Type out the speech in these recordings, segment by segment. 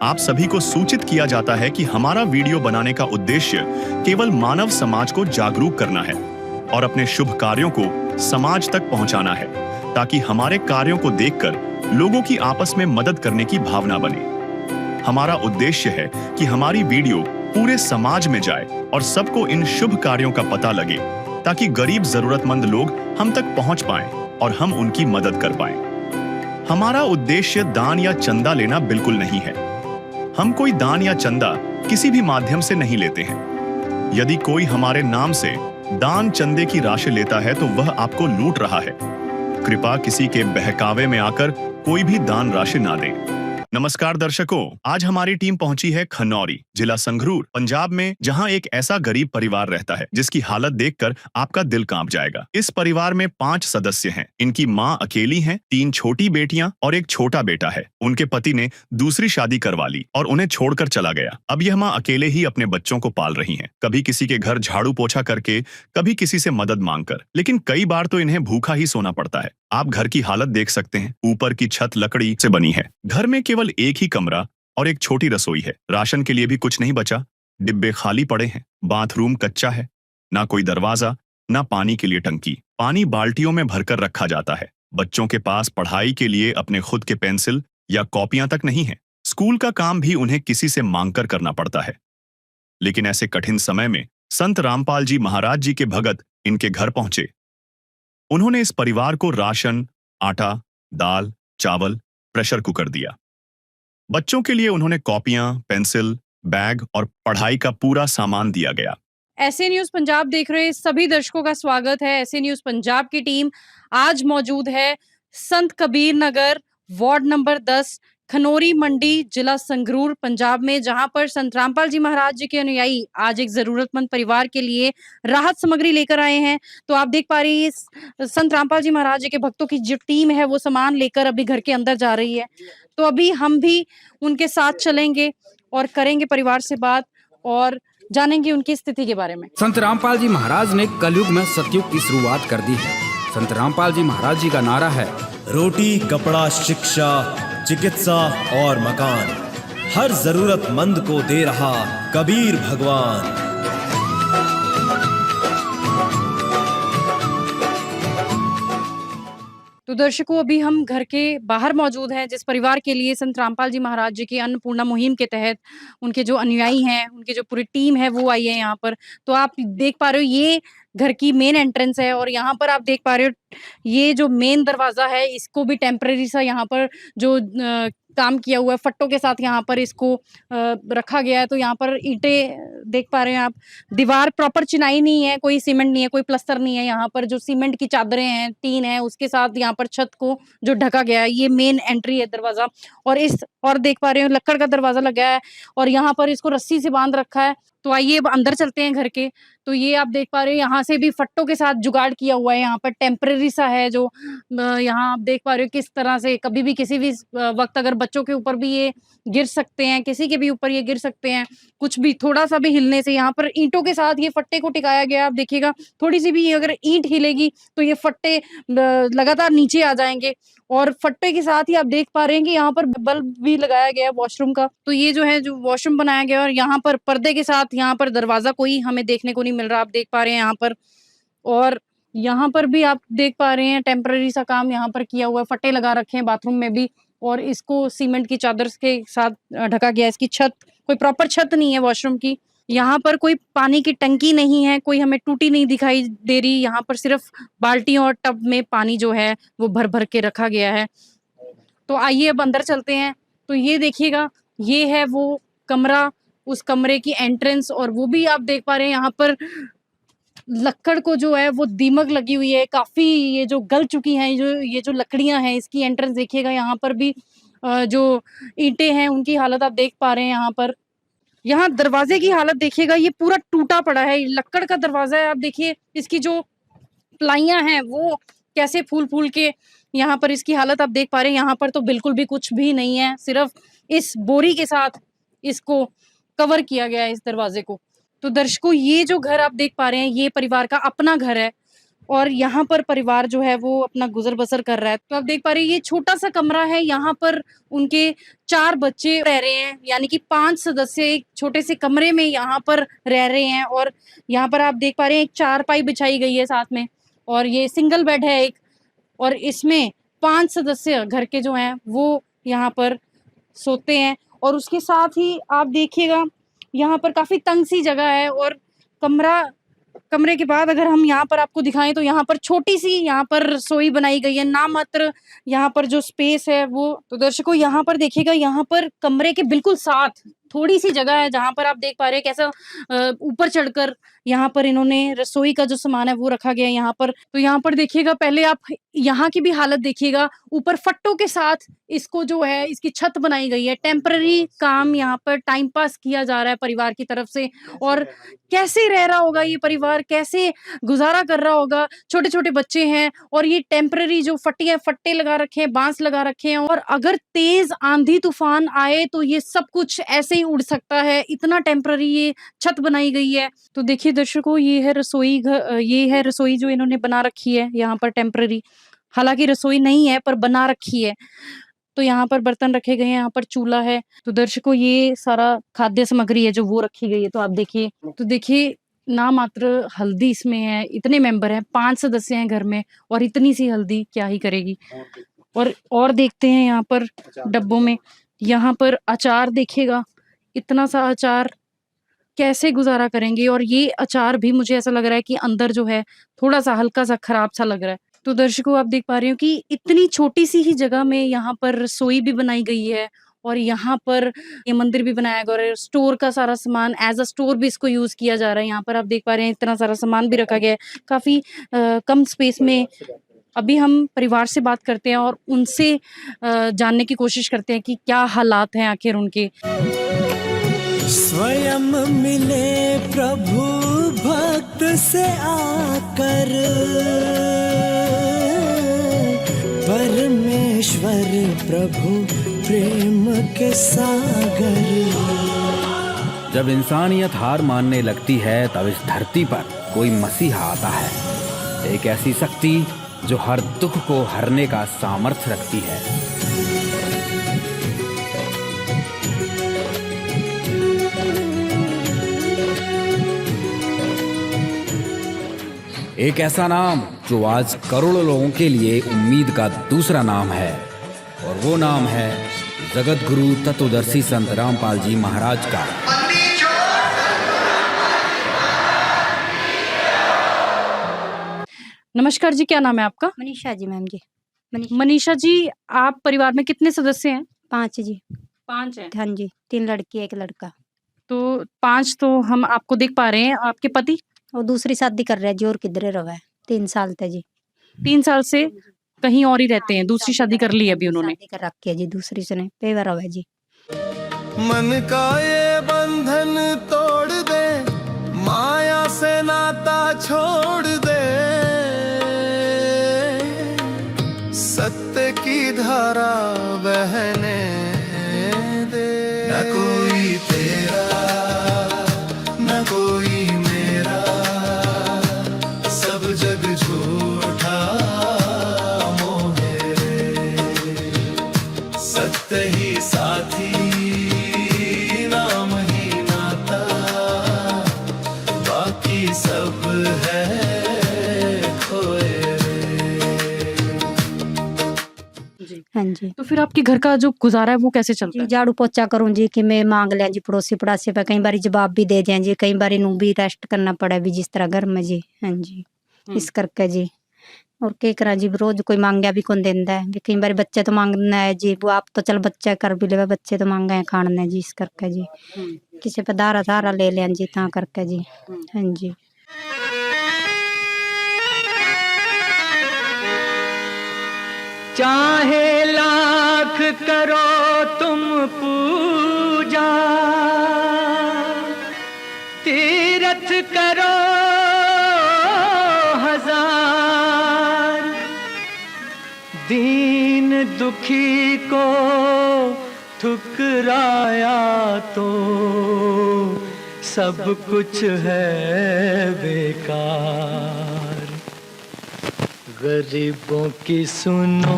आप सभी को सूचित किया जाता है कि हमारा वीडियो बनाने का उद्देश्य केवल मानव समाज को जागरूक करना है और अपने शुभ कार्यों को समाज तक पहुंचाना है, ताकि हमारे कार्यों को देखकर लोगों की आपस में मदद करने की भावना बने। हमारा उद्देश्य है कि हमारी वीडियो पूरे समाज में जाए और सबको इन शुभ कार्यों का पता लगे, ताकि गरीब जरूरतमंद लोग हम तक पहुंच पाएं और हम उनकी मदद कर पाएं। हमारा उद्देश्य दान या चंदा लेना बिल्कुल नहीं है। हम कोई दान या चंदा किसी भी माध्यम से नहीं लेते हैं। यदि कोई हमारे नाम से दान चंदे की राशि लेता है तो वह आपको लूट रहा है। कृपया किसी के बहकावे में आकर कोई भी दान राशि ना दें। नमस्कार दर्शकों, आज हमारी टीम पहुंची है खनौरी, जिला संगरूर, पंजाब में, जहां एक ऐसा गरीब परिवार रहता है जिसकी हालत देखकर आपका दिल कांप जाएगा। इस परिवार में 5 सदस्य हैं। इनकी मां अकेली हैं, 3 छोटी बेटियां और एक छोटा बेटा है। उनके पति ने दूसरी शादी करवा ली और उन्हें छोड़कर चला गया। अब यह मां अकेले ही अपने बच्चों को पाल रही हैं, कभी किसी के घर झाड़ू पोछा करके, कभी किसी से मदद मांगकर, लेकिन कई बार तो इन्हें भूखा ही सोना पड़ता है। आप घर की हालत देख सकते हैं। ऊपर की छत लकड़ी से बनी है। घर में केवल एक ही कमरा और एक छोटी रसोई है। राशन के लिए भी कुछ नहीं बचा। डिब्बे खाली पड़े हैं। बाथरूम कच्चा है। ना कोई दरवाजा, ना पानी के लिए टंकी। पानी बाल्टियों में भरकर रखा जाता है। बच्चों के पास पढ़ाई के लिए अपने खुद के पेंसिल या कॉपियां तक नहीं है। स्कूल का काम भी उन्हें किसी से मांगकर करना पड़ता है। लेकिन ऐसे कठिन समय में संत रामपाल जी महाराज जी के भगत इनके घर पहुंचे। उन्होंने इस परिवार को राशन, आटा, दाल, चावल, प्रेशर कुकर दिया। बच्चों के लिए उन्होंने कॉपियां, पेंसिल, बैग और पढ़ाई का पूरा सामान दिया गया। ऐसे न्यूज पंजाब देख रहे सभी दर्शकों का स्वागत है। ऐसे न्यूज पंजाब की टीम आज मौजूद है संत कबीर नगर, वार्ड नंबर 10, खनौरी मंडी, जिला संगरूर, पंजाब में, जहां पर संत रामपाल जी महाराज जी के अनुयायी आज एक जरूरतमंद परिवार के लिए राहत सामग्री लेकर आए हैं। तो आप देख पा रही है संत रामपाल जी महाराज जी के भक्तों की जो टीम है वो सामान लेकर अभी घर के अंदर जा रही है। तो अभी हम भी उनके साथ चलेंगे और करेंगे परिवार से बात और जानेंगे उनकी स्थिति के बारे में। संत रामपाल जी महाराज ने कलयुग में सतयुग की शुरुआत कर दी है। संत रामपाल जी महाराज जी का नारा है, रोटी, कपड़ा, शिक्षा, चिकित्सा और मकान, हर जरूरतमंद को दे रहा कबीर भगवान। तो दर्शकों, अभी हम घर के बाहर मौजूद हैं जिस परिवार के लिए संत रामपाल जी महाराज जी की अन्नपूर्णा मुहिम के तहत उनके जो अनुयायी हैं, उनकी जो पूरी टीम है वो आई है यहाँ पर। तो आप देख पा रहे हो ये घर की मेन एंट्रेंस है और यहाँ पर आप देख पा रहे हो ये जो मेन दरवाजा है इसको भी टेम्परेरी सा यहाँ पर जो काम किया हुआ है फट्टों के साथ यहाँ पर इसको रखा गया है। तो यहाँ पर ईंटें देख पा रहे हैं आप। दीवार प्रॉपर चिनाई नहीं है, कोई सीमेंट नहीं है, कोई प्लास्टर नहीं है। यहाँ पर जो सीमेंट की चादरें हैं, टीन है, उसके साथ यहाँ पर छत को जो ढका गया है, ये मेन एंट्री है दरवाजा। और देख पा रहे हो लक्कड़ का दरवाजा लगा है और यहाँ पर इसको रस्सी से बांध रखा है। तो आइए अब अंदर चलते हैं घर के। तो ये आप देख पा रहे हो यहाँ से भी फट्टों के साथ जुगाड़ किया हुआ है। यहाँ पर टेम्परेरी सा है जो यहाँ आप देख पा रहे हो किस तरह से कभी भी किसी भी वक्त अगर बच्चों के ऊपर भी ये गिर सकते हैं, किसी के भी ऊपर ये गिर सकते हैं। कुछ भी थोड़ा सा भी हिलने से यहाँ पर ईंटों के साथ ये फट्टे को टिकाया गया। आप देखिएगा थोड़ी सी भी अगर ईंट हिलेगी तो ये फट्टे लगातार नीचे आ जाएंगे। और फट्टे के साथ ही आप देख पा रहे हैं कि यहाँ पर बल्ब भी लगाया गया है वॉशरूम का। तो ये जो है जो वॉशरूम बनाया गया है और यहाँ पर पर्दे के साथ यहाँ पर दरवाजा कोई हमें देखने को नहीं मिल रहा। आप देख पा रहे हैं यहाँ पर। और यहाँ पर भी आप देख पा रहे हैं टेम्पररी सा काम यहाँ पर किया हुआ है। फट्टे लगा रखे हैं बाथरूम में भी और इसको सीमेंट की चादर के साथ ढका गया है। इसकी छत कोई प्रॉपर छत नहीं है वॉशरूम की। यहाँ पर कोई पानी की टंकी नहीं है, कोई हमें टूटी नहीं दिखाई दे रही। यहाँ पर सिर्फ बाल्टियों और टब में पानी जो है वो भर भर के रखा गया है। तो आइए अब अंदर चलते हैं। तो ये देखिएगा ये है वो कमरा, उस कमरे की एंट्रेंस। और वो भी आप देख पा रहे हैं यहाँ पर लक्कड़ को जो है वो दीमक लगी हुई है, काफी ये जो गल चुकी हैं ये जो लकड़ियां हैं। इसकी एंट्रेंस देखिएगा यहाँ पर भी जो ईंटें हैं उनकी हालत आप देख पा रहे हैं। यहाँ पर यहाँ दरवाजे की हालत देखिएगा, ये पूरा टूटा पड़ा है। लक्कड़ का दरवाजा है। आप देखिए इसकी जो प्लाइयां हैं वो कैसे फूल फूल के यहाँ पर इसकी हालत आप देख पा रहे हैं। यहाँ पर तो बिल्कुल भी कुछ भी नहीं है, सिर्फ इस बोरी के साथ इसको कवर किया गया है इस दरवाजे को। तो दर्शकों, ये जो घर आप देख पा रहे हैं ये परिवार का अपना घर है और यहाँ पर परिवार जो है वो अपना गुजर-बसर कर रहा है। तो आप देख पा रहे हैं ये छोटा-सा कमरा है, यहाँ पर उनके 4 बच्चे रह रहे हैं, यानी कि 5 सदस्य एक छोटे से कमरे में यहाँ पर रह रहे हैं और यहाँ पर आप देख पा रहे हैं एक चारपाई बिछाई गई है साथ में और ये सिंगल बेड है एक और इसमें 5 सदस्य घर के जो हैं वो यहाँ पर सोते हैं और उसके साथ ही आप देखिएगा यहाँ पर काफ़ी तंग सी जगह है और कमरे के बाद अगर हम यहाँ पर आपको दिखाएं तो यहाँ पर छोटी सी यहाँ पर रसोई बनाई गई है, नाम मात्र यहाँ पर जो स्पेस है वो। तो दर्शकों यहाँ पर देखिएगा, यहाँ पर कमरे के बिल्कुल साथ थोड़ी सी जगह है जहाँ पर आप देख पा रहे हैं कैसा ऊपर चढ़कर यहाँ पर इन्होंने रसोई का जो सामान है वो रखा गया है यहाँ पर। तो यहाँ पर देखिएगा, पहले आप यहाँ की भी हालत देखिएगा, ऊपर फट्टों के साथ इसको जो है इसकी छत बनाई गई है। टेम्पररी काम यहाँ पर टाइम पास किया जा रहा है परिवार की तरफ से और कैसे रह रहा होगा ये परिवार, कैसे गुजारा कर रहा होगा। छोटे-छोटे बच्चे हैं और ये टेम्पररी जो फट्टे लगा रखे हैं, बाँस लगा रखे हैं और अगर तेज़ आंधी-तूफ़ान आए तो ये सब कुछ ऐसे ही उड़ सकता है, इतना टेम्पररी ये छत बनाई गई है। तो देखिए दर्शकों, ये है रसोई जो इन्होंने बना रखी है यहाँ पर टेम्पररी। हालाँकि रसोई नहीं है पर बना रखी है। तो यहाँ पर बर्तन रखे गए हैं, यहाँ पर चूल्हा है। तो दर्शकों ये सारा खाद्य सामग्री है जो वो रखी गई है। तो आप देखिए, तो देखिए ना मात्र हल्दी इसमें है, इतने मेंबर हैं, 5 सदस्य हैं घर में और इतनी सी हल्दी क्या ही करेगी। और देखते हैं यहाँ पर डब्बों में, यहाँ पर अचार देखिएगा, इतना सा अचार कैसे गुज़ारा करेंगे और ये अचार भी मुझे ऐसा लग रहा है कि अंदर जो है थोड़ा-सा हल्का-सा खराब-सा लग रहा है। तो दर्शकों आप देख पा रहे हो कि इतनी छोटी-सी ही जगह में यहाँ पर रसोई भी बनाई गई है और यहाँ पर ये मंदिर भी बनाया गया है। स्टोर का सारा सामान एज़ अ स्टोर भी इसको यूज़ किया जा रहा है। यहाँ पर आप देख पा रहे हैं इतना सारा सामान भी रखा गया है। काफ़ी कम स्पेस में अभी हम परिवार से बात करते हैं और उनसे जानने की कोशिश करते हैं कि क्या हालात हैं आखिर उनके। स्वयं मिले प्रभु भक्त से आकर, परमेश्वर प्रभु प्रेम के सागर। जब इंसानियत हार मानने लगती है तब इस धरती पर कोई मसीहा आता है, एक ऐसी शक्ति जो हर दुख को हरने का सामर्थ्य रखती है। एक ऐसा नाम जो आज करोड़ों लोगों के लिए उम्मीद का दूसरा नाम है और वो नाम है जगत गुरु तत्वदर्शी संत रामपाल जी महाराज का। नमस्कार जी, क्या नाम है आपका? मनीषा जी मैम जी। मनीषा जी, आप परिवार में कितने सदस्य हैं? 5 जी। 5 हैं। हाँ जी, 3 लड़की 1 लड़का। तो 5 तो हम आपको देख पा रहे हैं। आपके पति? वो दूसरी शादी कर रहे हैं जी और किधरे रवा है 3 साल थे जी। 3 साल से कहीं और ही रहते हैं, दूसरी शादी कर ली है अभी उन्होंने। शादी कर रखी है जी दूसरी से ने पेवा रवा है जी। मन का ये बंधन तोड़ दे, माया से नाता छोड़ दे, सत्य की धारा बहने दे। न कोई तेरा न कोई मेरा, सब जग झूठा मोहे रे। सत्य ही साथी नाम ही नाता, बाकी सब है खोए जी। हाँ जी। तो फिर आपके घर का जो गुजारा है वो कैसे चलता जी है? झाड़ू पोछा करूँ जी कि मैं मांग लिया जी पड़ोसी पड़ासी पे, कई बार जवाब भी दे दें जी, कई बार नू भी रेस्ट करना पड़ा भी जिस तरह घर में जी। हाँ जी, इस करके जी। और क्या करा जी, रोज कोई मांगया भी कौन देंदा है भी, कई बार बच्चे तो मांगना है जी, वो आप तो चल बच्चे कर भी ले, बच्चे तो मांगे हैं खाने जी, इस करके जी किसी पे धारा धारा ले लिया जी ता करके जी। हाँ जी। चाहे लाख करो तुम पूजा, तीरथ करो हजार, दीन दुखी को ठुकराया तो सब कुछ है बेकार। गरीबों की सुनो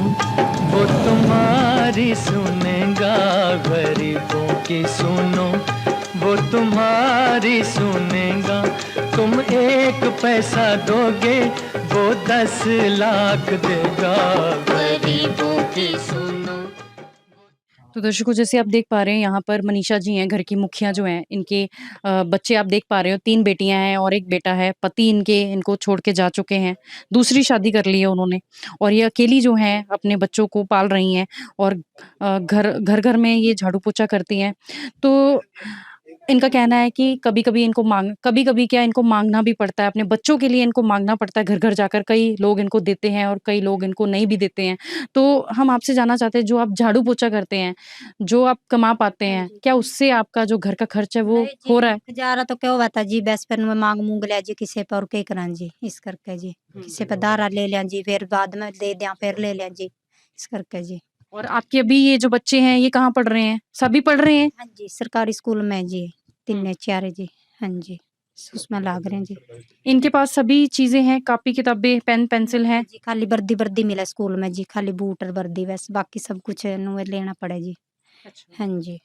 वो तुम्हारी सुनेगा, गरीबों की सुनो वो तुम्हारी सुनेगा। तुम 1 पैसा दोगे वो 10 लाख देगा, गरीबों की सुनो। तो दर्शकों, जैसे आप देख पा रहे हैं यहाँ पर मनीषा जी हैं, घर की मुखिया जो हैं। इनके बच्चे आप देख पा रहे हो, 3 बेटियां हैं और 1 बेटा है। पति इनके इनको छोड़ के जा चुके हैं, दूसरी शादी कर ली है उन्होंने, और ये अकेली जो हैं अपने बच्चों को पाल रही हैं, और घर में ये झाड़ू पोछा करती हैं। तो इनका कहना है कि कभी-कभी क्या इनको माँगना भी पड़ता है, अपने बच्चों के लिए इनको माँगना पड़ता है घर-घर जाकर। कई लोग इनको देते हैं और कई लोग इनको नहीं भी देते हैं। तो हम आपसे जानना चाहते हैं, जो आप झाड़ू पोछा करते हैं, जो आप कमा पाते हाँ हैं, जी। क्या उससे आपका जो घर का खर्च है वो नहीं जी, हो रहा है? गुजारा तो क्या होता जी, बस फिर मैं मांग मूंग लिया जी किसी पर, और क्या करा जी, इस करके जी किसी पर दारा ले लिया जी, फिर बाद में दे दिया, फिर ले लिया जी, इस करके जी। और आपके अभी ये जो बच्चे हैं, ये कहाँ पढ़ रहे हैं? सभी पढ़ रहे हैं? हाँ जी, सरकारी स्कूल में जी, हुँ। 3 4 जी। हाँ जी, उसमें लाग रहे हैं जी। इनके पास सभी चीज़ें हैं, कॉपी किताबें, पेन, पेंसिल है? जी, खाली वर्दी मिले स्कूल में जी, खाली बूट और वर्दी, बस बाकी सब कुछ इन्हें लेना पड़े जी। अच्छा। हाँ जी,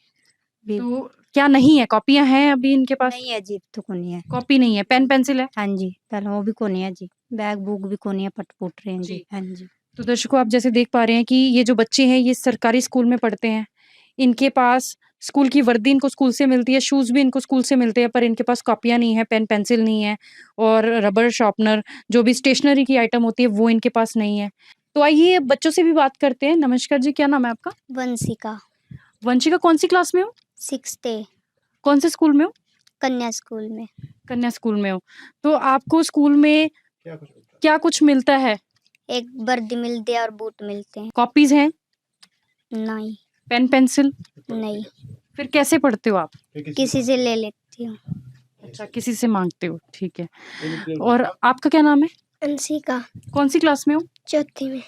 भी तो क्या नहीं है, कॉपियाँ हैं अभी इनके पास? नहीं है जी, तो को नहीं है। कॉपी नहीं है, पेन, पेंसिल है? हाँ जी, पहले वो भी को नहीं है जी, बैग बुक भी को नहीं है, पट-पुट रहे हैं जी। जी। हाँ जी। तो दर्शकों, आप जैसे देख पा रहे हैं कि ये जो बच्चे हैं, ये सरकारी स्कूल में पढ़ते हैं। इनके पास स्कूल की वर्दी इनको स्कूल से मिलती है, शूज़ भी इनको स्कूल से मिलते हैं, पर इनके पास कॉपियाँ नहीं है, पेन पेंसिल नहीं है, और रबर शार्पनर, जो भी स्टेशनरी की आइटम होती है, वो इनके पास नहीं है। तो आइए बच्चों से भी बात करते हैं। नमस्कार जी, क्या नाम है आपका? वंशिका, वंशिका, कौन-सी क्लास में हो? 6th ए, कौन से स्कूल में हो? कन्या स्कूल में। कन्या स्कूल में हो। तो आपको स्कूल में क्या कुछ मिलता है? एक वर्दी मिलती है और बूट मिलते हैं। कॉपीज़ हैं, नहीं, पेन पेंसिल? नहीं, फिर कैसे पढ़ते हो आप? किसी से ले लेती हूँ। अच्छा, किसी से माँगते हो, ठीक है। और आपका क्या नाम है? अंशिका, कौन-सी क्लास में हो? 4th में,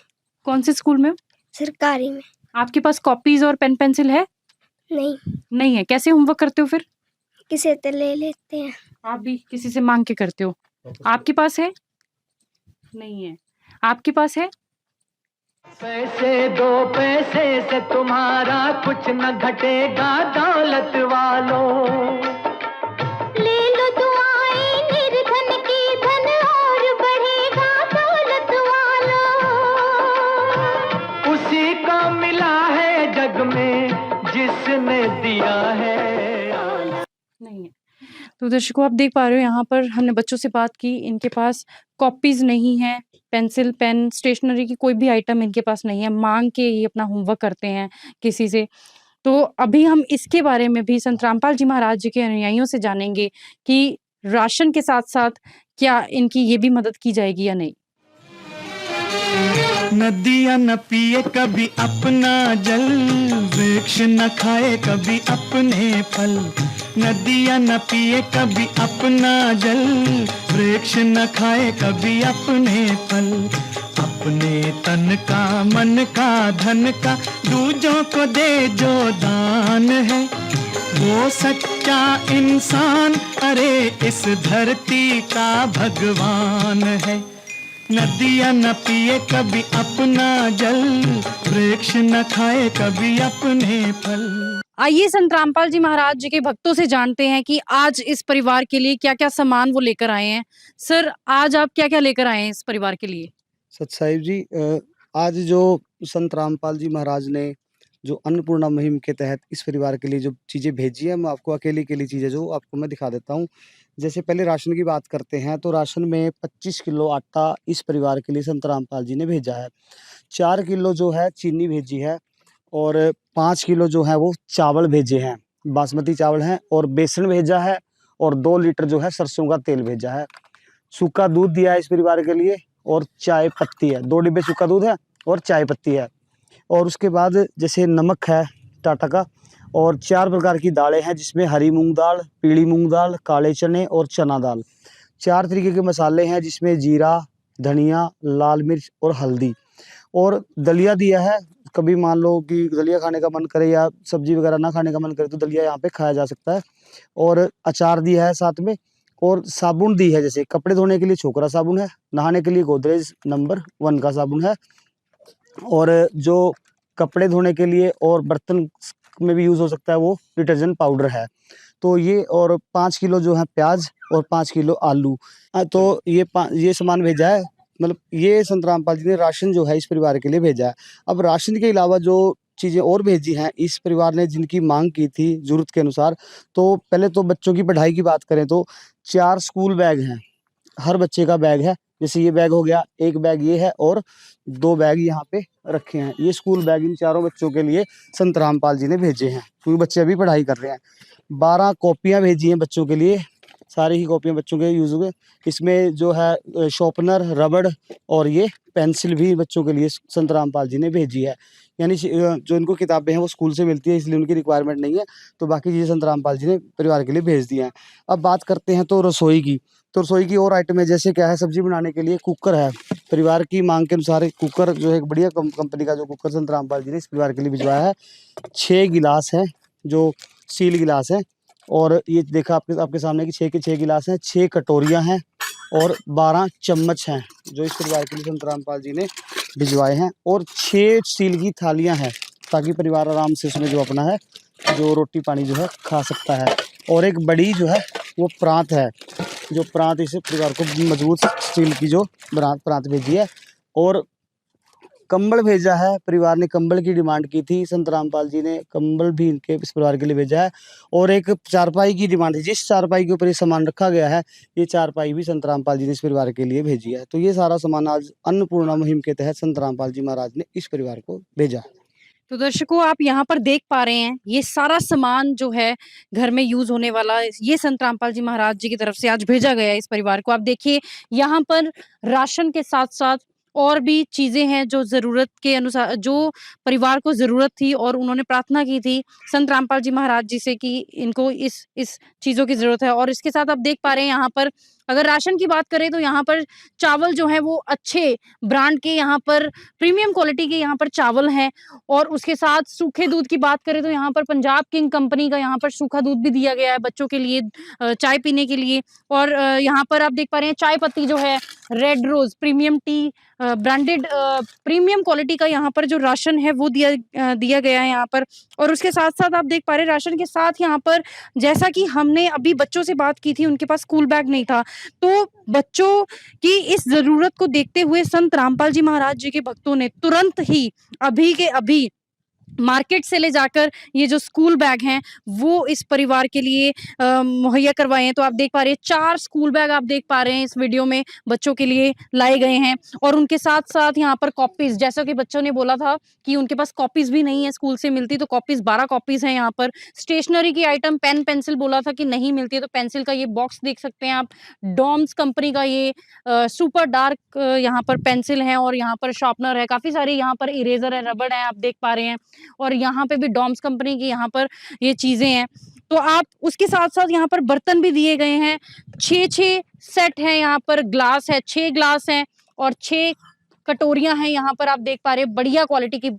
कौन से स्कूल में हो? सरकारी में। आपके पास कॉपीज़ और पेन पेंसिल है? नहीं, नहीं है, कैसे होमवर्क करते हो फिर? किसी से ले लेते हैं। आप भी किसी से माँग के करते हो। आपके पास है? नहीं है। आपके पास है? पैसे 2 पैसे से तुम्हारा कुछ न घटेगा दौलत वालों। ले लो दुआएं निर्धन की, धन और बढ़ेगा दौलत वालों। उसी को मिला है जग में जिसने दिया है। नहीं है। तो दर्शकों, आप देख पा रहे हो यहाँ पर हमने बच्चों से बात की, इनके पास कॉपीज़ नहीं है, पेंसिल, पेन, स्टेशनरी की कोई भी आइटम इनके पास नहीं है, माँग के ये अपना होमवर्क करते हैं किसी से। तो अभी हम इसके बारे में भी संत रामपाल जी महाराज जी के अनुयायियों से जानेंगे कि राशन के साथ-साथ क्या इनकी ये भी मदद की जाएगी या नहीं? नदियाँ न पिए कभी अपना जल, वृक्ष न खाए कभी अपने फल। नदियाँ न पिए कभी अपना जल, वृक्ष न खाए कभी अपने फल। अपने तन का, मन का, धन का दूजों को दे जो दान है, वो सच्चा इंसान, अरे इस धरती का भगवान है। नदियाँ न पिए कभी अपना जल, वृक्ष न खाए कभी अपने फल। आइए संत रामपाल जी महाराज जी के भक्तों से जानते हैं कि आज इस परिवार के लिए क्या-क्या सामान वो लेकर आए हैं। सर, आज आप क्या-क्या लेकर आए हैं इस परिवार के लिए? सत साहिब जी, आज जो संत रामपाल जी महाराज ने जो अन्नपूर्णा मुहिम के तहत इस परिवार के लिए जो चीज़ें भेजी है, मैं आपको अकेली चीज़ें जो आपको मैं दिखा देता हूँ। जैसे पहले राशन की बात करते हैं, तो राशन में 25 किलो आटा इस परिवार के लिए संत रामपाल जी ने भेजा है। 4 किलो जो है चीनी भेजी है, और 5 किलो जो है वो चावल भेजे हैं, बासमती चावल हैं, और बेसन भेजा है, और 2 लीटर जो है सरसों का तेल भेजा है। सूखा दूध दिया है इस परिवार के लिए, और चाय पत्ती है, 2 डिब्बे सूखा दूध है और चाय पत्ती है। और उसके बाद जैसे नमक है टाटा का, और 4 प्रकार की दालें हैं, जिसमें हरी मूंग दाल, पीली मूंग दाल, काले चने और चना दाल। 4 तरीके के मसाले हैं, जिसमें जीरा, धनिया, लाल मिर्च और हल्दी। और दलिया दिया है, कभी मान लो कि दलिया खाने का मन करे या सब्जी वगैरह ना खाने का मन करे, तो दलिया यहाँ पे खाया जा सकता है। और अचार दिया है साथ में, और साबुन दी है, जैसे कपड़े धोने के लिए छोकरा साबुन है, नहाने के लिए गोदरेज नंबर 1 का साबुन है, और जो कपड़े धोने के लिए और बर्तन में भी यूज़ हो सकता है वो डिटर्जेंट पाउडर है। तो ये, और 5 किलो जो है प्याज और 5 किलो आलू। तो ये सामान भेजा है, मतलब ये संत रामपाल जी ने राशन जो है इस परिवार के लिए भेजा है। अब राशन के अलावा जो चीज़ें और भेजी हैं इस परिवार ने, जिनकी मांग की थी ज़रूरत के अनुसार, तो पहले तो बच्चों की पढ़ाई की बात करें तो 4 स्कूल बैग हैं, हर बच्चे का बैग है। जैसे ये बैग हो गया, एक बैग ये है और 2 बैग यहाँ पे रखे हैं। ये स्कूल बैग इन चारों बच्चों के लिए संत रामपाल जी ने भेजे हैं, क्योंकि बच्चे अभी पढ़ाई कर रहे हैं। 12 कॉपियाँ भेजी हैं बच्चों के लिए, सारी ही कॉपियाँ बच्चों के यूज़ हुए। इसमें जो है शॉर्पनर, रबड़ और ये पेंसिल भी बच्चों के लिए संत रामपाल जी ने भेजी है। यानी जो इनको किताबें हैं वो स्कूल से मिलती है, इसलिए उनकी रिक्वायरमेंट नहीं है, तो बाकी चीज़ें संत रामपाल जी ने परिवार के लिए भेज दी हैं। अब बात करते हैं तो रसोई की। तो रसोई की और आइटम है, जैसे क्या है, सब्जी बनाने के लिए कुकर है। परिवार की मांग के अनुसार कुकर जो है एक बढ़िया कंपनी का जो कुकर संत रामपाल जी ने इस परिवार के लिए भिजवाया है। 6 गिलास हैं जो स्टील गिलास है, और ये देखा आपके सामने कि 6 के 6 गिलास हैं, 6 कटोरियाँ हैं और 12 चम्मच हैं जो इस परिवार के लिए संत रामपाल जी ने भिजवाए हैं, और 6 स्टील की थालियाँ हैं, ताकि परिवार आराम से उसमें जो अपना है जो रोटी पानी जो है खा सकता है। और एक बड़ी जो है वो प्रांत है, जो प्रांत इस परिवार को मजबूत स्टील की जो प्रांत भेजी है। और कंबल भेजा है, परिवार ने कंबल की डिमांड की थी, संत रामपाल जी ने कंबल भी इनके इस परिवार के लिए भेजा है। और एक चारपाई की डिमांड थी, जिस चारपाई के ऊपर ये सामान रखा गया है, ये चारपाई भी संत रामपाल जी ने इस परिवार के लिए भेजी है। तो ये सारा सामान आज अन्नपूर्णा मुहिम के तहत संत रामपाल जी महाराज ने इस परिवार को भेजा। तो दर्शकों, आप यहाँ पर देख पा रहे हैं, ये सारा सामान जो है घर में यूज होने वाला, ये संत रामपाल जी महाराज जी की तरफ से आज भेजा गया है इस परिवार को। आप देखिए, यहाँ पर राशन के साथ साथ और भी चीजें हैं जो जरूरत के अनुसार, जो परिवार को जरूरत थी और उन्होंने प्रार्थना की थी संत रामपाल जी महाराज जी से कि इनको इस चीजों की जरूरत है। और इसके साथ आप देख पा रहे हैं, यहाँ पर अगर राशन की बात करें तो यहाँ पर चावल जो है वो अच्छे ब्रांड के, यहाँ पर प्रीमियम क्वालिटी के यहाँ पर चावल हैं। और उसके साथ सूखे दूध की बात करें तो यहाँ पर पंजाब किंग कंपनी का यहाँ पर सूखा दूध भी दिया गया है बच्चों के लिए, चाय पीने के लिए। और यहाँ पर आप देख पा रहे हैं चाय पत्ती जो है, red rose premium tea branded premium quality का यहाँ पर जो राशन है वो दिया गया है यहाँ पर। और उसके साथ साथ आप देख पा रहे हैं राशन के साथ यहाँ पर, जैसा कि हमने अभी बच्चों से बात की थी, उनके पास स्कूल बैग नहीं था, तो बच्चों की इस जरूरत को देखते हुए संत रामपाल जी महाराज जी के भक्तों ने तुरंत ही अभी के अभी मार्केट से ले जाकर ये जो स्कूल बैग हैं वो इस परिवार के लिए मुहैया करवाए हैं। तो आप देख पा रहे हैं 4 स्कूल बैग आप देख पा रहे हैं इस वीडियो में बच्चों के लिए लाए गए हैं। और उनके साथ साथ यहाँ पर कॉपीज, जैसा कि बच्चों ने बोला था कि उनके पास कॉपीज भी नहीं है स्कूल से मिलती, तो कॉपीज 12 कॉपीज हैं यहाँ पर। स्टेशनरी की आइटम, पेन पेंसिल बोला था कि नहीं मिलती है, तो पेंसिल का ये बॉक्स देख सकते हैं आप। डॉम्स कंपनी का ये सुपर डार्क यहाँ पर पेंसिल है, और यहाँ पर शार्पनर है, काफी सारी यहाँ पर इरेजर है, रबड़ है, आप देख पा रहे हैं। और यहाँ पे भी डॉम्स कंपनी की यहाँ पर ये चीजें हैं। तो आप उसके साथ साथ यहाँ पर बर्तन भी दिए गए हैं, 6 सेट है, यहाँ पर ग्लास है, 6 ग्लास हैं और 6 कटोरियां हैं यहाँ पर। आप देख पा रहे हैं बढ़िया क्वालिटी की,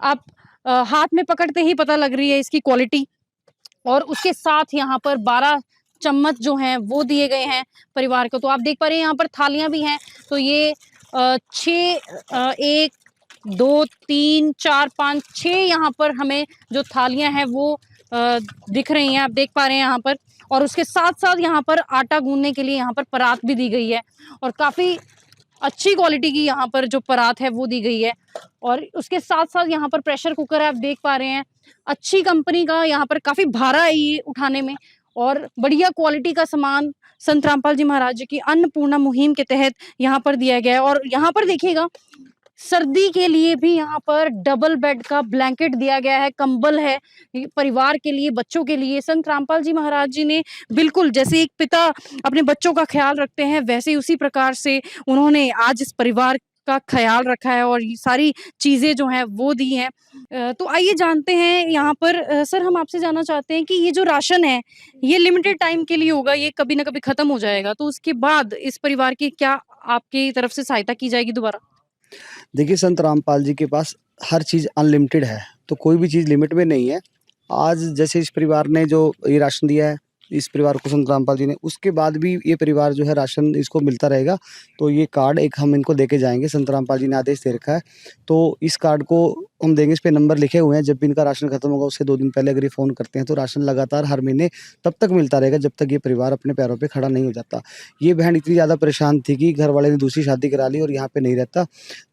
आप हाथ में पकड़ते ही पता लग रही है इसकी क्वालिटी। और उसके साथ यहाँ पर 12 चम्मच जो हैं वो दिए गए हैं परिवार को। तो आप देख पा रहे हैं यहाँ पर थालियां भी हैं, तो ये 6 1 2 3 4 5 6 यहाँ पर हमें जो थालियां हैं वो दिख रही हैं, आप देख पा रहे हैं यहाँ पर। और उसके साथ साथ यहाँ पर आटा गूंदने के लिए यहाँ पर परात भी दी गई है, और काफी अच्छी क्वालिटी की यहाँ पर जो परात है वो दी गई है। और उसके साथ साथ यहाँ पर प्रेशर कुकर है, आप देख पा रहे हैं, अच्छी कंपनी का, यहाँ पर काफी भारा है ये उठाने में, और बढ़िया क्वालिटी का सामान संत रामपाल जी महाराज जी की अन्नपूर्णा मुहिम के तहत यहाँ पर दिया गया है। और यहाँ पर देखिएगा, सर्दी के लिए भी यहाँ पर डबल बेड का ब्लैंकेट दिया गया है, कंबल है परिवार के लिए, बच्चों के लिए। संत रामपाल जी महाराज जी ने बिल्कुल जैसे एक पिता अपने बच्चों का ख्याल रखते हैं, वैसे उसी प्रकार से उन्होंने आज इस परिवार का ख्याल रखा है और ये सारी चीजें जो हैं वो दी हैं। तो आइए जानते हैं यहाँ पर, सर हम आपसे जानना चाहते हैं कि ये जो राशन है ये लिमिटेड टाइम के लिए होगा, ये कभी ना कभी खत्म हो जाएगा, तो उसके बाद इस परिवार की क्या आपकी तरफ से सहायता की जाएगी दोबारा? देखिए, संत रामपाल जी के पास हर चीज़ अनलिमिटेड है, तो कोई भी चीज़ लिमिट में नहीं है। आज जैसे इस परिवार ने जो ये राशन दिया है, इस परिवार को संत रामपाल जी ने, उसके बाद भी ये परिवार जो है राशन इसको मिलता रहेगा। तो ये कार्ड एक हम इनको देके जाएँगे, संत रामपाल जी ने आदेश दे रखा है। तो इस कार्ड को हम देंगे, इस पे नंबर लिखे हुए हैं, जब भी इनका राशन खत्म होगा उससे 2 दिन पहले अगर ये फ़ोन करते हैं तो राशन लगातार हर महीने तब तक मिलता रहेगा जब तक ये परिवार अपने पैरों पे खड़ा नहीं हो जाता। ये बहन इतनी ज़्यादा परेशान थी कि घर वाले ने दूसरी शादी करा ली और यहाँ पे नहीं रहता,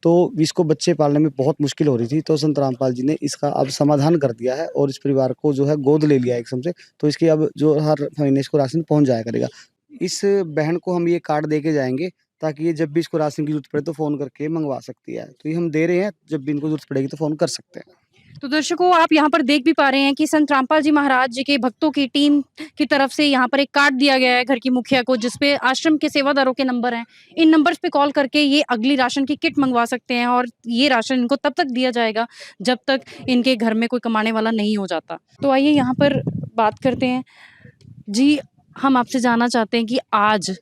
तो इसको बच्चे पालने में बहुत मुश्किल हो रही थी। तो संत रामपाल जी ने इसका अब समाधान कर दिया है और इस परिवार को जो है गोद ले लिया है एकदम से, तो इसकी अब जो हर महीने इसको राशन पहुँच जाया करेगा। इस बहन को हम ये कार्ड दे के जाएँगे ताकि ये जब भी इसको राशन की ज़रूरत पड़े तो फ़ोन करके मँगवा सकती है। तो ये हम दे रहे हैं, जब भी इनको ज़रूरत पड़ेगी तो फ़ोन कर सकते हैं। तो दर्शकों, आप यहाँ पर देख भी पा रहे हैं कि संत रामपाल जी महाराज जी के भक्तों की टीम की तरफ से यहाँ पर एक कार्ड दिया गया है घर की मुखिया को, जिसपे आश्रम के सेवादारों के नंबर हैं। इन नंबर्स पे कॉल करके ये अगली राशन की किट मंगवा सकते हैं और ये राशन इनको तब तक दिया जाएगा जब तक इनके घर में कोई कमाने वाला नहीं हो जाता। तो आइए यहाँ पर बात करते हैं। जी, हम आपसे जानना चाहते हैं कि आज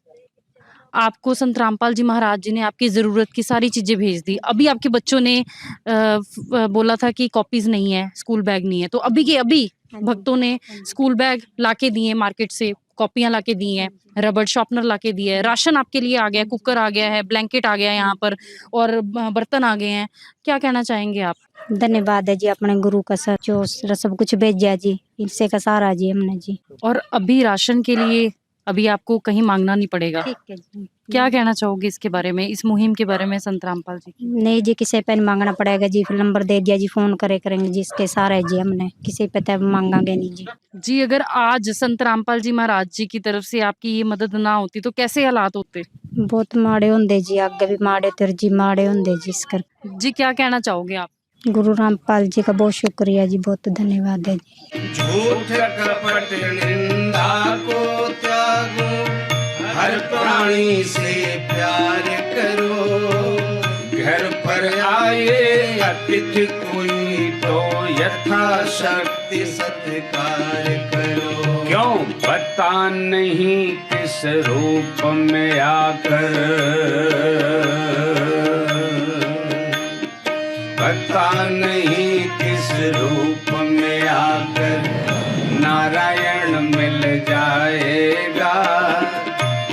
आपको संत रामपाल जी महाराज जी ने आपकी ज़रूरत की सारी चीज़ें भेज दी। अभी आपके बच्चों ने बोला था कि कॉपीज़ नहीं है, स्कूल बैग नहीं है, तो अभी के अभी भक्तों ने स्कूल बैग लाके दिए मार्केट से, कॉपियाँ लाके दी हैं, रबड़ शार्पनर लाके दिए है, राशन आपके लिए आ गया है, कुकर आ गया है, ब्लैंकेट आ गया है यहाँ पर और बर्तन आ गए हैं। क्या कहना चाहेंगे आप? धन्यवाद है जी अपने गुरु का सर जो सब कुछ भेजा जी, इससे का सहारा जी हमने जी। और अभी राशन के लिए अभी आपको कहीं माँगना नहीं पड़ेगा। ठीक है जी। क्या कहना चाहोगे इसके बारे में, इस मुहिम के बारे में संत रामपाल जी की? नहीं जी, किसी पे नहीं मांगना पड़ेगा जी, फिर नंबर दे दिया जी, फोन करेंगे जी, इसके सहारे जी हमने, किसी पे तो मांगांगे नहीं जी। जी, अगर आज संत रामपाल जी महाराज जी की तरफ से आपकी ये मदद ना होती तो कैसे हालात होते? बहुत माड़े होंगे जी, आगे भी माड़े तिर जी, माड़े होंगे जी। इस कर जी, क्या कहना चाहोगे आप? गुरु रामपाल जी का बहुत शुक्रिया जी, बहुत धन्यवाद है जी। झूठ कपट निंदा को त्यागो, हर प्राणी से प्यार करो। घर पर आए अतिथि कोई तो यथाशक्ति सत्कार करो। क्यों पता नहीं किस रूप में आकर, पता नहीं किस रूप में आकर नारायण मिल जाएगा।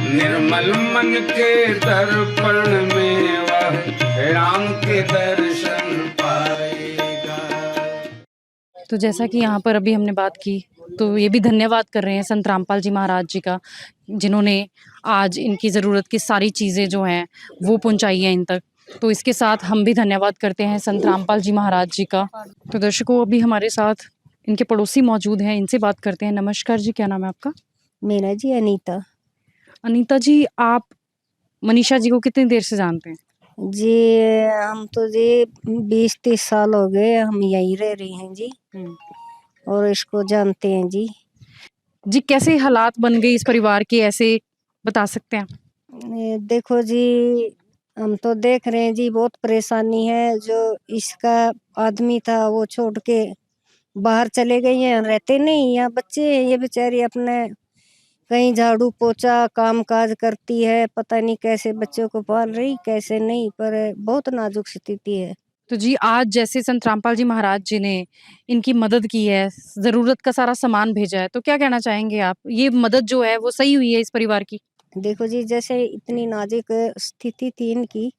निर्मल मन के दर्पण में वह राम के दर्शन पाएगा। तो जैसा कि यहाँ पर अभी हमने बात की, तो ये भी धन्यवाद कर रहे हैं संत रामपाल जी महाराज जी का, जिन्होंने आज इनकी ज़रूरत की सारी चीज़ें जो हैं वो पहुँचाई हैं इन तक। तो इसके साथ हम भी धन्यवाद करते हैं संत रामपाल जी महाराज जी का। तो दर्शकों, अभी हमारे साथ इनके पड़ोसी मौजूद हैं, इनसे बात करते हैं। नमस्कार जी, क्या नाम है आपका? मेरा जी अनीता। अनीता जी, आप मनीषा जी को कितनी देर से जानते हैं? जी हम तो जी 20-30 साल हो गए हम यहीं रह रही हैं जी, और इसको जानते हैं जी। जी, कैसे हालात बन गए इस परिवार के, ऐसे बता सकते हैं? देखो जी, हम तो देख रहे हैं जी, बहुत परेशानी है। जो इसका आदमी था वो छोड़ के बाहर चले गए हैं, रहते नहीं, यहाँ बच्चे हैं, ये बेचारी अपने कहीं झाड़ू पोछा काम काज करती है, पता नहीं कैसे बच्चों को पाल रही कैसे नहीं, पर बहुत नाजुक स्थिति है। तो जी, आज जैसे संत रामपाल जी महाराज जी ने इनकी मदद की है, ज़रूरत का सारा सामान भेजा है, तो क्या कहना चाहेंगे आप? ये मदद जो है वो सही हुई है इस परिवार की? देखो जी, जैसे इतनी नाजुक स्थिति थी इनकी,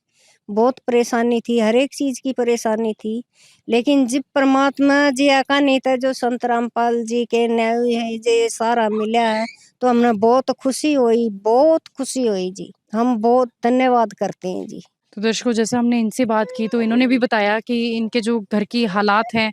बहुत परेशानी थी, हर एक चीज की परेशानी थी, लेकिन जब परमात्मा जी आका नहीं था, जो संत रामपाल जी के न्याय है जे सारा मिला है, तो हमने बहुत खुशी हुई जी। हम बहुत धन्यवाद करते हैं जी। तो दर्शकों, जैसे हमने इनसे बात की तो इन्होंने भी बताया कि इनके जो घर की हालात हैं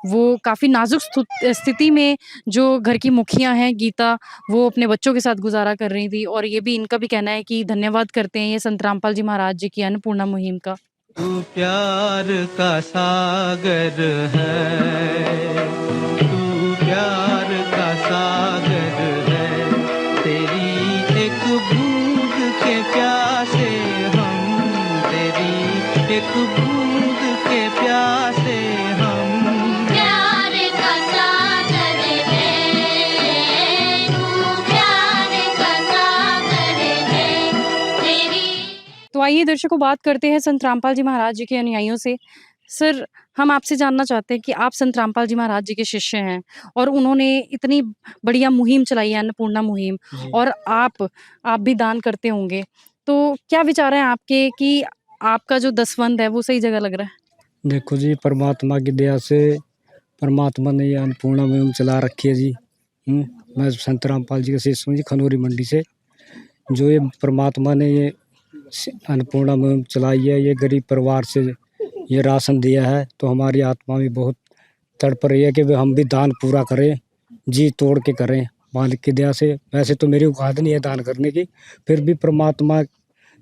वो काफ़ी नाजुक स्थिति में, जो घर की मुखिया हैं गीता, वो अपने बच्चों के साथ गुजारा कर रही थी, और ये भी इनका भी कहना है कि धन्यवाद करते हैं ये संत रामपाल जी महाराज जी की अन्नपूर्णा मुहिम का। तू प्यार का सागर है, तू प्यार का सागर है, तेरी एक बूंद के प्यासे हम, तेरी एक बूंद के प्यासे हम। प्यार का सागर है, तू प्यार का सागर है, तेरी। तो आइए दर्शकों, बात करते हैं संत रामपाल जी महाराज जी के अनुयायियों से। सर, हम आपसे जानना चाहते हैं कि आप संत रामपाल जी महाराज जी के शिष्य हैं और उन्होंने इतनी बढ़िया मुहिम चलाई है, अन्नपूर्णा मुहिम, जी। और आप भी दान करते होंगे। तो क्या विचार हैं आपके कि आपका जो दसवंध है वो सही जगह लग रहा है? देखो जी, परमात्मा की दया से परमात्मा ने ये अन्नपूर्णा मुहिम चला रखी है जी। मैं संत रामपाल जी का शिष्य हूँ जी, खनौरी मंडी से। जो ये परमात्मा ने ये अन्नपूर्णा मुहिम चलाई है, ये गरीब परिवार से ये राशन दिया है, तो हमारी आत्मा भी बहुत तड़प रही है कि हम भी दान पूरा करें, जी तोड़ के करें मालिक की दया से। वैसे तो मेरी औकात नहीं है दान करने की, फिर भी परमात्मा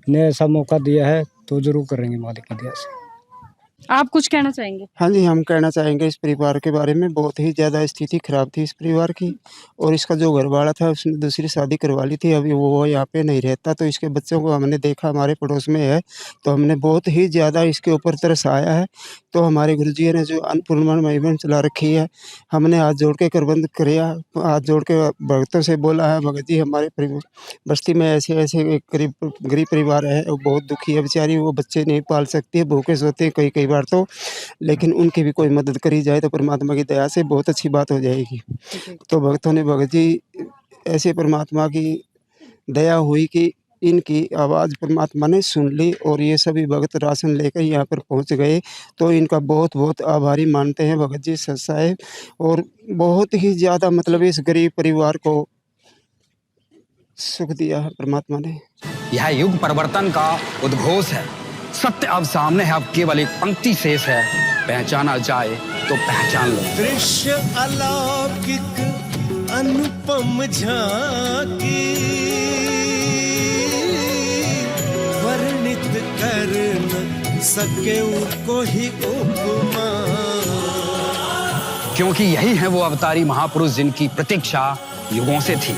ने ऐसा मौका दिया है तो ज़रूर करेंगे मालिक की दया से। आप कुछ कहना चाहेंगे? हाँ जी, हम कहना चाहेंगे इस परिवार के बारे में। बहुत ही ज़्यादा स्थिति खराब थी इस परिवार की, और इसका जो घरवाला था उसने दूसरी शादी करवा ली थी। अभी वो यहाँ पे नहीं रहता, तो इसके बच्चों को हमने देखा, हमारे पड़ोस में है, तो हमने बहुत ही ज़्यादा इसके ऊपर तरस आया है। तो हमारे गुरुजी ने जो अन्नपूर्णा मुहिम चला रखी है, हमने हाथ जोड़ के करबंद किया, हाथ जोड़ के भक्तों से बोला है, भगत जी हमारे बस्ती में ऐसे-ऐसे एक गरीब परिवार है, वो बहुत दुखी है बेचारी, वो बच्चे नहीं पाल सकती है, भूखे सोते हैं कई बार तो, लेकिन उनकी भी कोई मदद करी जाए तो परमात्मा की दया से बहुत अच्छी बात हो जाएगी। तो भक्तों ने, भगत जी ऐसे परमात्मा की दया हुई कि इनकी आवाज़ परमात्मा ने सुन ली, और ये सभी भक्त राशन लेकर यहाँ पर पहुँच गए। तो इनका बहुत-बहुत आभारी मानते हैं भगत जी सत साहिब, और बहुत ही ज़्यादा मतलब इस गरीब परिवार को सुख दिया है परमात्मा ने। यह युग परिवर्तन का उद्घोष है। सत्य अब सामने है, अब केवल एक पंक्ति शेष है, पहचाना जाए तो पहचान लो। दृश्य अलौकिक अनुपम झांकी, वर्णित कर न सके कोई उपमा। क्योंकि यही है वो अवतारी महापुरुष जिनकी प्रतीक्षा युगों से थी।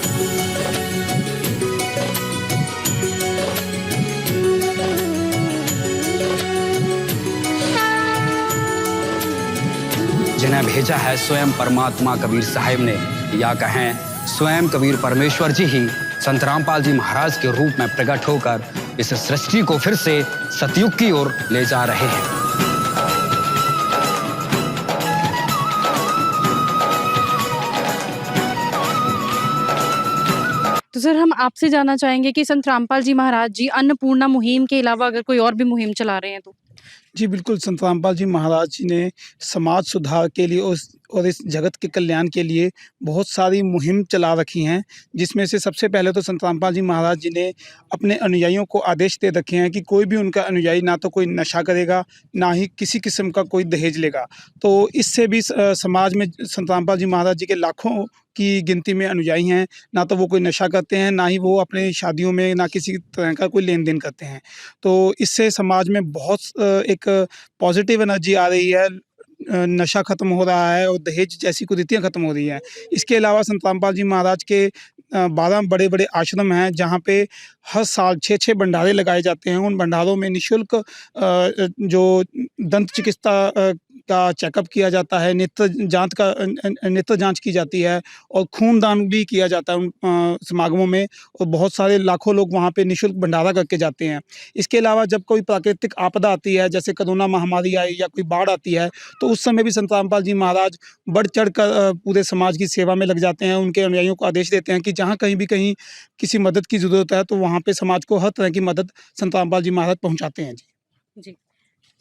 जिन्हें भेजा है स्वयं परमात्मा कबीर साहिब ने, या कहें स्वयं कबीर परमेश्वर जी ही संत रामपाल जी महाराज के रूप में प्रकट होकर इस सृष्टि को फिर से सतयुग की ओर ले जा रहे हैं। तो सर, हम आपसे जानना चाहेंगे कि संत रामपाल जी महाराज जी अन्नपूर्णा मुहिम के अलावा अगर कोई और भी मुहिम चला रहे हैं तो? जी बिल्कुल, संत रामपाल जी महाराज जी ने समाज सुधार के लिए और इस जगत के कल्याण के लिए बहुत सारी मुहिम चला रखी हैं, जिसमें से सबसे पहले तो संत रामपाल जी महाराज जी ने अपने अनुयायियों को आदेश दे रखे हैं कि कोई भी उनका अनुयायी ना तो कोई नशा करेगा, ना ही किसी किस्म का कोई दहेज लेगा। तो इससे भी समाज में संत रामपाल जी महाराज जी के लाखों की गिनती में अनुयायी हैं। ना तो वो कोई नशा करते हैं, ना ही वो अपने शादियों में ना किसी तरह का कोई लेन देन करते हैं। तो इससे समाज में बहुत एक पॉजिटिव एनर्जी आ रही है, नशा खत्म हो रहा है और दहेज जैसी कुरीतियाँ खत्म हो रही हैं। इसके अलावा संत रामपाल जी महाराज के 12 बड़े-बड़े आश्रम हैं, जहाँ पे हर साल 6-6 भंडारे लगाए जाते हैं। उन भंडारों में निःशुल्क जो दंत चिकित्सा का चेकअप किया जाता है, नेत्र जांच की जाती है, और खूनदान भी किया जाता है उन समागमों में, और बहुत सारे लाखों लोग वहाँ पे निःशुल्क भंडारा करके जाते हैं। इसके अलावा जब कोई प्राकृतिक आपदा आती है, जैसे कोरोना महामारी आई या कोई बाढ़ आती है, तो उस समय भी संत रामपाल जी महाराज बढ़ चढ़ कर पूरे समाज की सेवा में लग जाते हैं। उनके अनुयायियों को आदेश देते हैं कि जहाँ कहीं भी कहीं किसी मदद की ज़रूरत है, तो वहाँ पे समाज को हर तरह की मदद संत रामपाल जी महाराज पहुँचाते हैं। जी।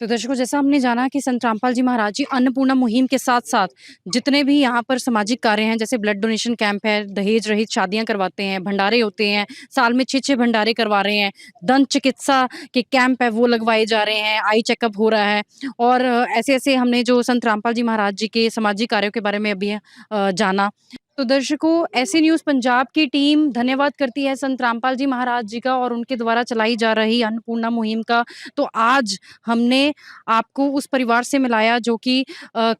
तो दर्शकों, जैसा हमने जाना कि संत रामपाल जी महाराज जी अन्नपूर्णा मुहिम के साथ-साथ जितने भी यहाँ पर सामाजिक कार्य हैं, जैसे ब्लड डोनेशन कैंप है, दहेज रहित शादियाँ करवाते हैं, भंडारे होते हैं, साल में 6-6 भंडारे करवा रहे हैं, दंत चिकित्सा के कैंप है वो लगवाए जा रहे हैं, आई चेकअप हो रहा है, और ऐसे-ऐसे हमने जो संत रामपाल जी महाराज जी के सामाजिक कार्यों के बारे में अभी जाना। तो दर्शकों, ऐसी न्यूज़ पंजाब की टीम धन्यवाद करती है संत रामपाल जी महाराज जी का और उनके द्वारा चलाई जा रही अन्नपूर्णा मुहिम का। तो आज हमने आपको उस परिवार से मिलाया जो कि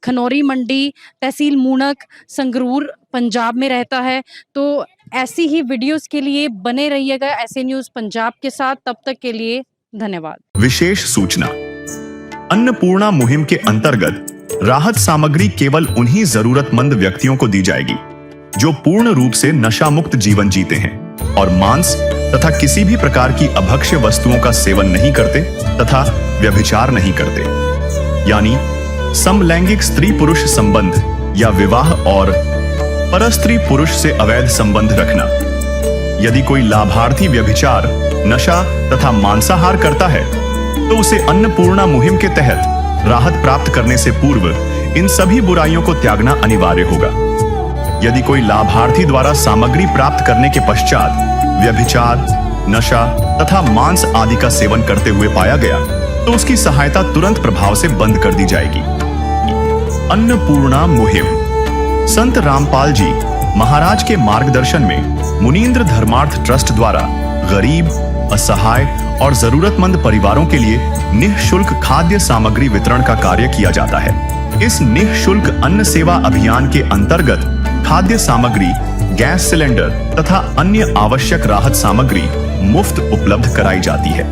खनौरी मंडी, तहसील मूनक, संगरूर, पंजाब में रहता है। तो ऐसी ही वीडियोस के लिए बने रहिएगा ऐसे न्यूज़ पंजाब के साथ। तब तक के लिए धन्यवाद। विशेष सूचना, अन्नपूर्णा मुहिम के अंतर्गत राहत सामग्री केवल उन्हीं जरूरतमंद व्यक्तियों को दी जाएगी जो पूर्ण रूप से नशा मुक्त जीवन जीते हैं और मांस तथा किसी भी प्रकार की अभक्ष्य वस्तुओं का सेवन नहीं करते तथा व्यभिचार नहीं करते। यानी समलैंगिक स्त्री पुरुष संबंध या विवाह और परस्त्री पुरुष से अवैध संबंध रखना। यदि कोई लाभार्थी व्यभिचार, नशा तथा मांसाहार करता है तो उसे अन्नपूर्णा मुहिम के तहत राहत प्राप्त करने से पूर्व इन सभी बुराइयों को त्यागना अनिवार्य होगा। यदि कोई लाभार्थी द्वारा सामग्री प्राप्त करने के पश्चात व्यभिचार, नशा तथा मांस आदि का सेवन करते हुए पाया गया तो उसकी सहायता तुरंत प्रभाव से बंद कर दी जाएगी। अन्नपूर्णा मुहिम। संत रामपाल जी महाराज के मार्गदर्शन में मुनींद्र धर्मार्थ ट्रस्ट द्वारा गरीब, असहाय और जरूरतमंद परिवारों के लिए निःशुल्क खाद्य सामग्री वितरण का कार्य किया जाता है। इस निःशुल्क अन्न सेवा अभियान के अंतर्गत खाद्य सामग्री, गैस सिलेंडर तथा अन्य आवश्यक राहत सामग्री मुफ्त उपलब्ध कराई जाती है।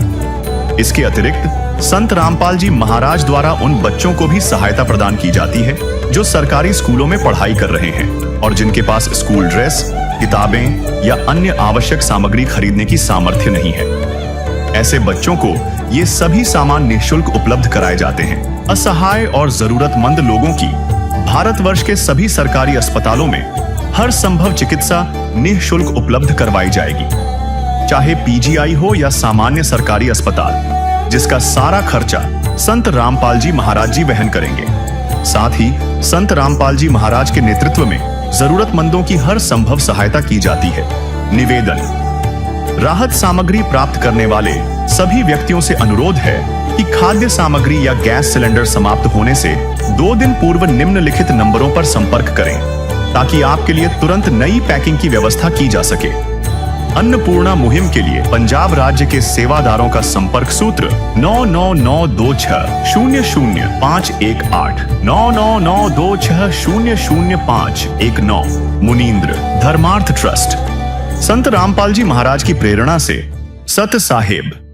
इसके अतिरिक्त संत रामपाल जी महाराज द्वारा उन बच्चों को भी सहायता प्रदान की जाती है जो सरकारी स्कूलों में पढ़ाई कर रहे हैं और जिनके पास स्कूल ड्रेस, किताबें या अन्य आवश्यक सामग्री खरीदने की सामर्थ्य नहीं है। ऐसे बच्चों को ये सभी सामान निःशुल्क उपलब्ध कराए जाते हैं। असहाय और जरूरतमंद लोगों की भारतवर्ष के सभी सरकारी अस्पतालों में हर संभव चिकित्सा निःशुल्क उपलब्ध करवाई जाएगी, चाहे पीजीआई हो या सामान्य सरकारी अस्पताल, जिसका सारा खर्चा संत रामपाल जी महाराज जी वहन करेंगे। साथ ही संत रामपाल जी महाराज के नेतृत्व में जरूरतमंदों की हर संभव सहायता की जाती है। निवेदन। राहत सामग्री प्राप्त करने वाले सभी व्यक्तियों से अनुरोध है कि खाद्य सामग्री या गैस सिलेंडर समाप्त होने से 2 दिन पूर्व निम्नलिखित नंबरों पर संपर्क करें ताकि आपके लिए तुरंत नई पैकिंग की व्यवस्था की जा सके। अन्नपूर्णा मुहिम के लिए पंजाब राज्य के सेवादारों का संपर्क सूत्र 9992600518 9992600519। मुनींद्र धर्मार्थ ट्रस्ट। संत रामपाल जी महाराज की प्रेरणा से सत साहेब।